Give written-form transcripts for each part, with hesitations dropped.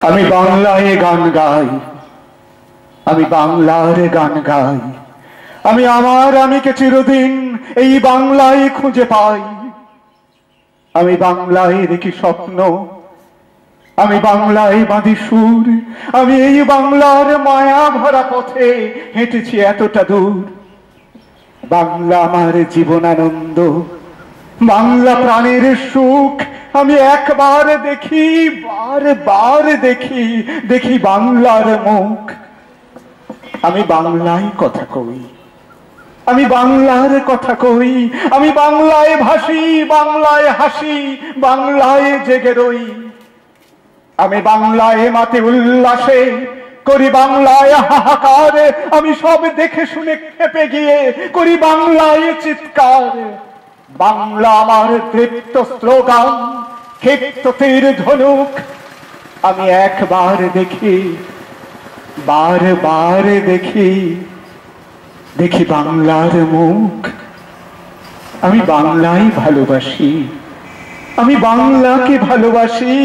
আমি বাংলায় গান গাই, আমি বাংলার গান গাই। আমি আমার আমিকে চিরদিন এই বাংলায় খুঁজে পাই। আমি বাংলায় দেখি স্বপ্ন, আমি বাংলায় বাঁধি সুর। আমি এই বাংলার মায়া ভরা পথে হেঁটেছি এতটা দূর। বাংলা আমার জীবনানন্দ, বাংলা প্রাণের সুখ। আমি একবার দেখি, বারবার দেখি, দেখি বাংলার মুখ। আমি বাংলায় কথা কই, আমি বাংলার কথা কই। আমি বাংলায় ভাসি, বাংলায় হাসি, বাংলায় জেগে রই। আমি বাংলায় মাতে উল্লাসে করি, বাংলায় হাহাকার। আমি সব দেখে শুনে খেপে গিয়ে করি বাংলায় চিৎকার। বাংলা আমার তৃপ্ত স্লোগান, ক্ষিপ্ত তীর ধনুক। আমি একবার দেখি, বারবার দেখি, দেখি বাংলার মুখ। আমি বাংলায় ভালোবাসি, আমি বাংলাকে ভালোবাসি।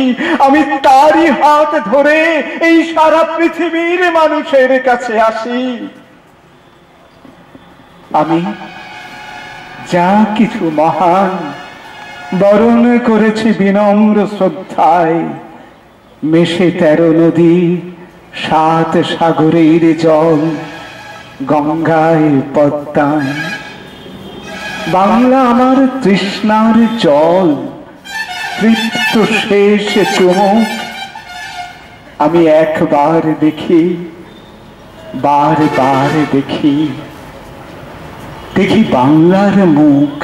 আমি তারই হাত ধরে এই সারা পৃথিবীর মানুষের কাছে আসি। আমি যা কিছু মহান বরণ করেছি বিনম্র শ্রদ্ধায়। মেশে 13 নদী, 7 সাগরের জল, গঙ্গায় পদ্মায়। বাংলা আমার তৃষ্ণার জল, তৃপ্ত শেষ চুমুক। আমি একবার দেখি, বারবার দেখি, দেখি বাংলার মুখ।